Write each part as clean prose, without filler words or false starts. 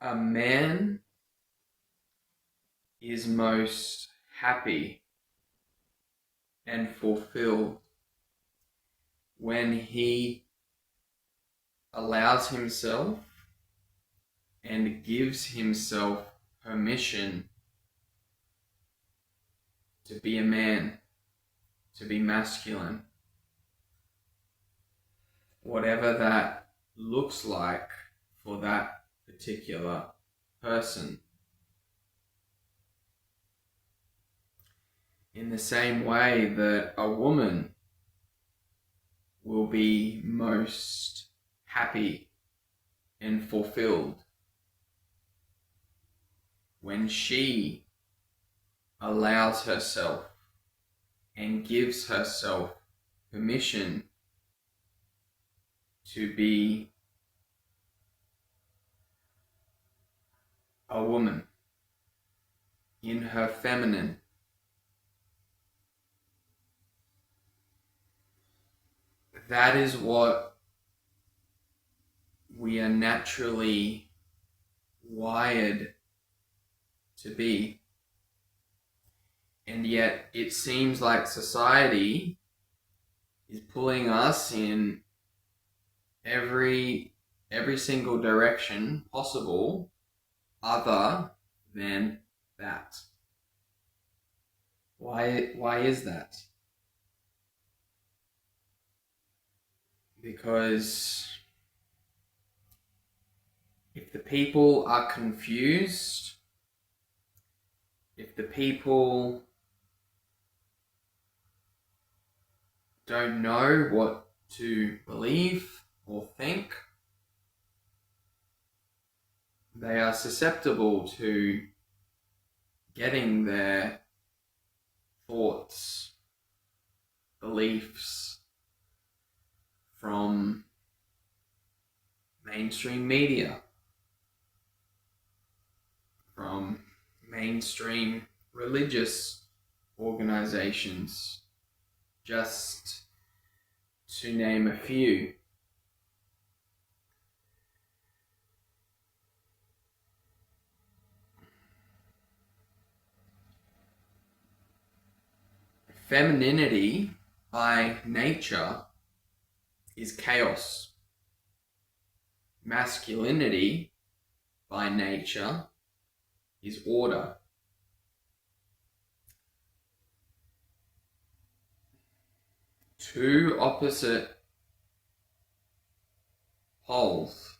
A man is most happy and fulfilled when he allows himself and gives himself permission to be a man, to be masculine, whatever that looks like for that particular person. In the same way that a woman will be most happy and fulfilled when she allows herself and gives herself permission to be a woman in her feminine. That is what we are naturally wired to be. And yet it seems like society is pulling us in every single direction possible other than that. Why is that? Because if the people are confused, if the people don't know what to believe or think, they are susceptible to getting their thoughts, beliefs from mainstream media, from mainstream religious organizations, just to name a few. Femininity by nature is chaos. Masculinity by nature is order. Two opposite poles.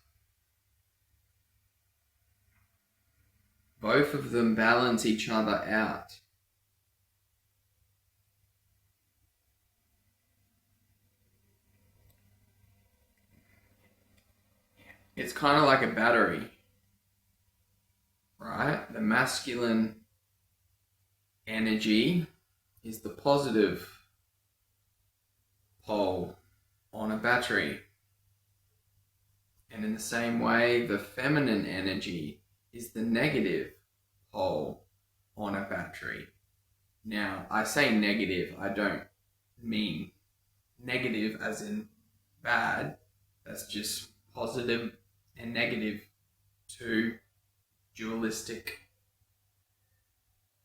Both of them balance each other out. It's kind of like a battery, right? The masculine energy is the positive pole on a battery. And in the same way, the feminine energy is the negative pole on a battery. Now, I say negative, I don't mean negative as in bad. That's just positive and negative, two dualistic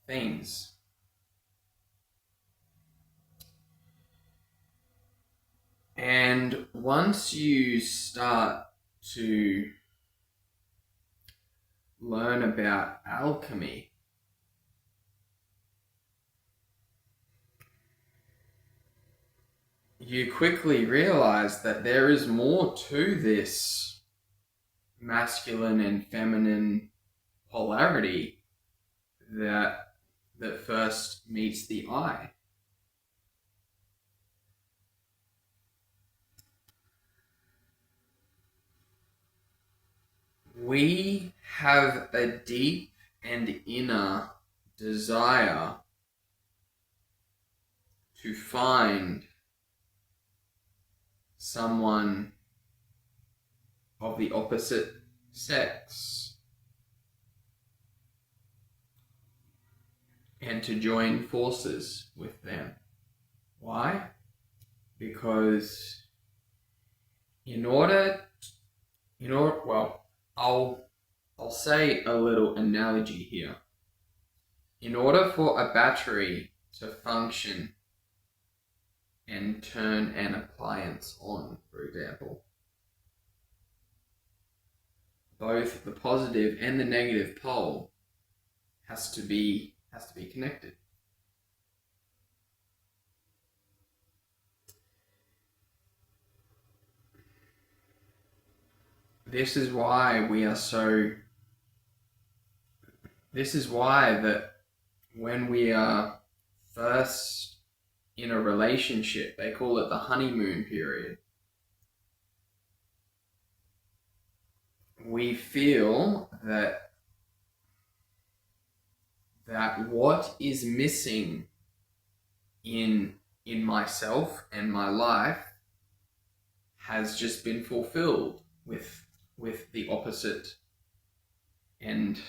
things. And once you start to learn about alchemy, you quickly realize that there is more to this masculine and feminine polarity that first meets the eye. We have a deep and inner desire to find someone of the opposite sex and to join forces with them. Why? Because I'll I'll say a little analogy here. In order for a battery to function and turn an appliance on, for example, both the positive and the negative pole has to be connected. This is why that when we are first in a relationship, they call it the honeymoon period. We feel that what is missing in myself and my life has just been fulfilled with the opposite end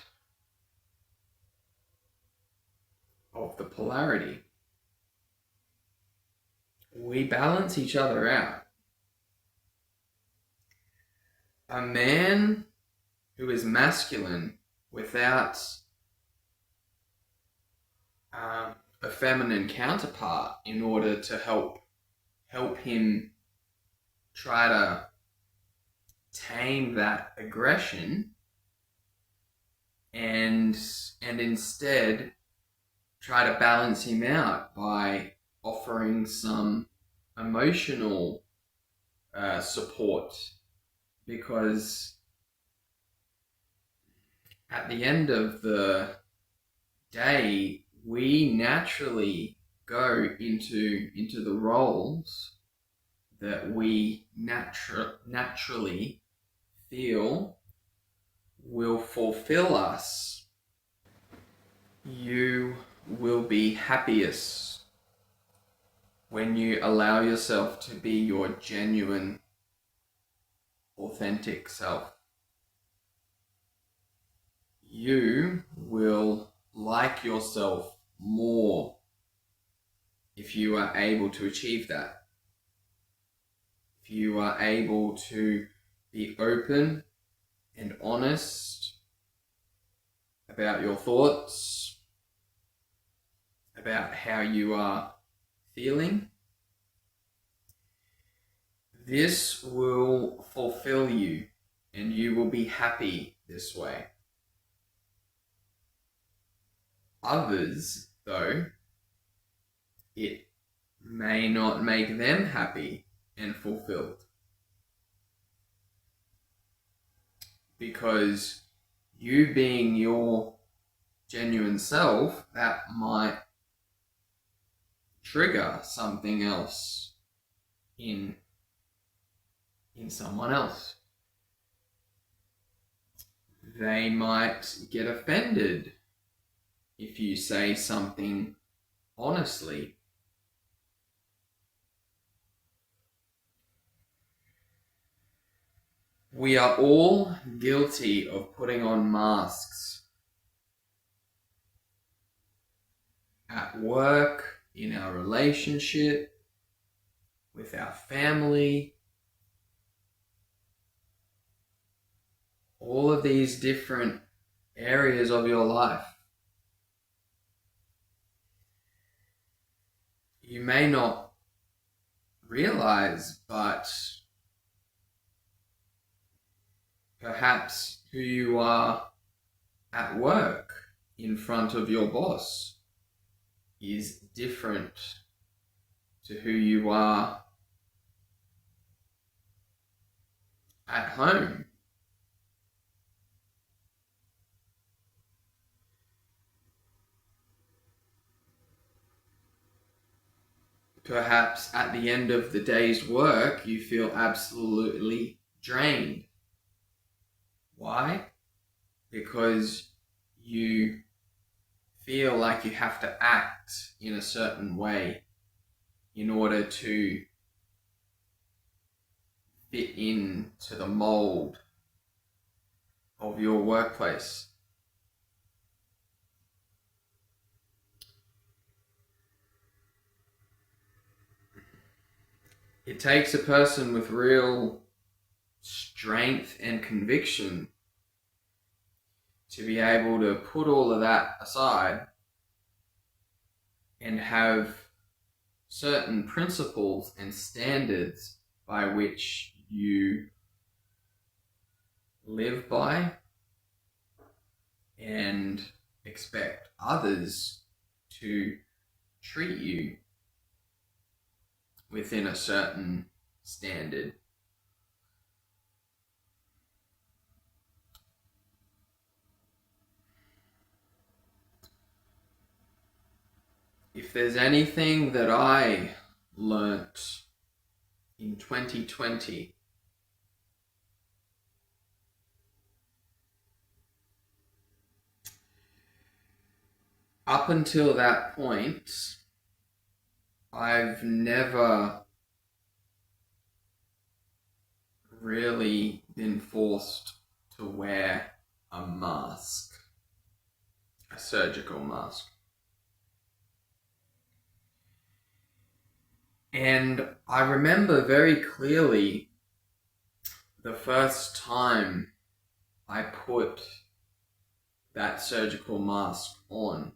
of the polarity. We balance each other out. A man who is masculine without a feminine counterpart in order to help him try to tame that aggression and instead try to balance him out by offering some emotional support, because at the end of the day, we naturally go into the roles that we naturally feel will fulfill us. You will be happiest when you allow yourself to be your genuine, authentic self. You will like yourself more if you are able to achieve that. If you are able to be open and honest about your thoughts, about how you are feeling, this will fulfill you and you will be happy this way. Others, though, it may not make them happy and fulfilled, because you being your genuine self, that might trigger something else in someone else. They might get offended if you say something honestly. We are all guilty of putting on masks at work, in our relationship, with our family. All of these different areas of your life. You may not realize, but perhaps who you are at work in front of your boss is different to who you are at home. Perhaps at the end of the day's work, you feel absolutely drained. Why? Because you feel like you have to act in a certain way in order to fit into the mold of your workplace. It takes a person with real strength and conviction to be able to put all of that aside and have certain principles and standards by which you live by and expect others to treat you within a certain standard. If there's anything that I learnt in 2020, up until that point, I've never really been forced to wear a mask, a surgical mask. And I remember very clearly the first time I put that surgical mask on.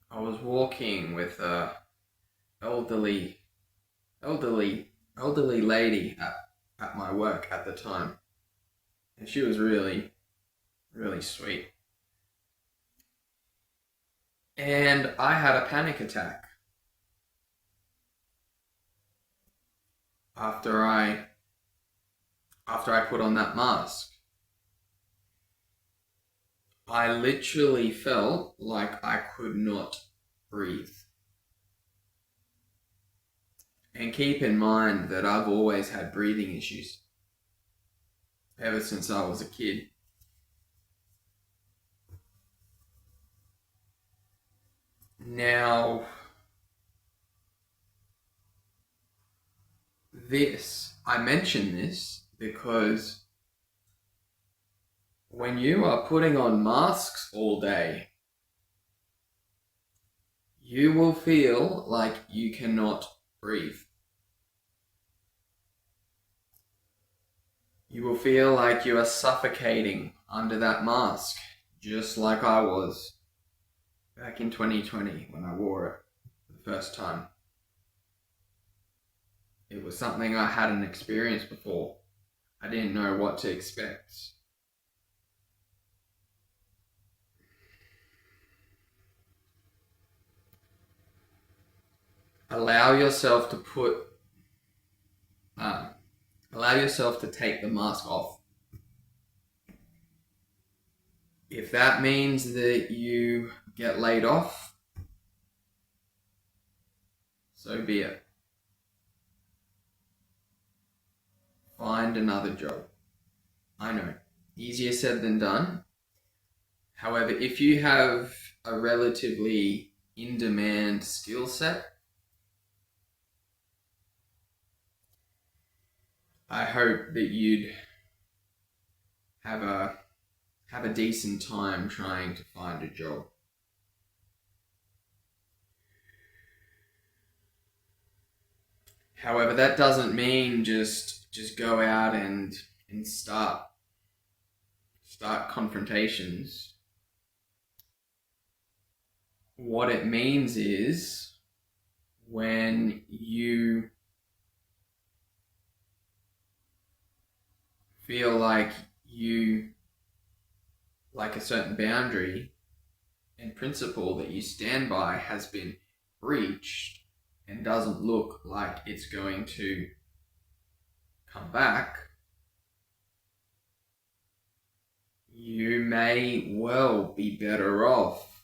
I was walking with a elderly lady at my work at the time. And she was really, really sweet. And I had a panic attack after I put on that mask. I literally felt like I could not breathe. And keep in mind that I've always had breathing issues ever since I was a kid. Now, I mention this because when you are putting on masks all day, you will feel like you cannot breathe. You will feel like you are suffocating under that mask, just like I was back in 2020 when I wore it for the first time. It was something I hadn't experienced before. I didn't know what to expect. Allow yourself to take the mask off. If that means that you get laid off, so be it. Find another job. I know, easier said than done. However, if you have a relatively in-demand skill set, I hope that you'd have a decent time trying to find a job. However, that doesn't mean just go out and start confrontations. What it means is when you feel like a certain boundary and principle that you stand by has been breached and doesn't look like it's going to come back, you may well be better off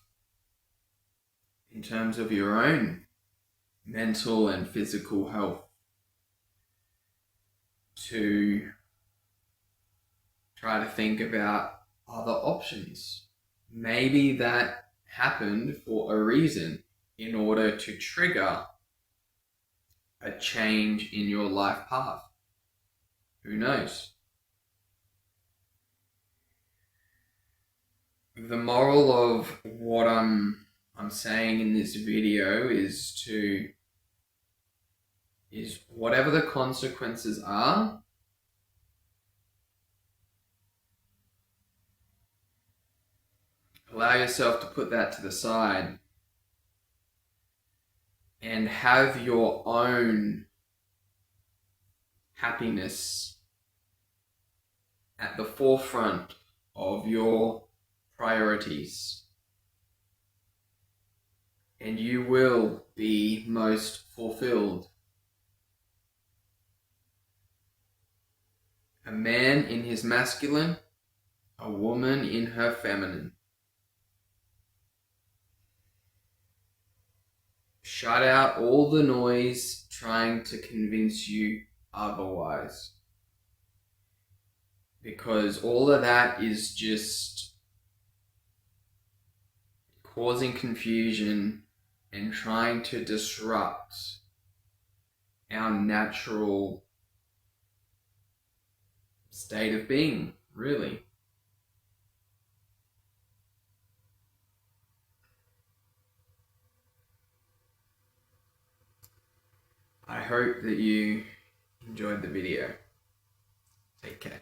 in terms of your own mental and physical health to try to think about other options. Maybe that happened for a reason, in order to trigger a change in your life path. Who knows? The moral of what I'm saying in this video is whatever the consequences are, Allow yourself to put that to the side and have your own happiness at the forefront of your priorities. And you will be most fulfilled. A man in his masculine, a woman in her feminine. Shut out all the noise trying to convince you otherwise. Because all of that is just causing confusion and trying to disrupt our natural state of being, really. I hope that you enjoyed the video. Take care.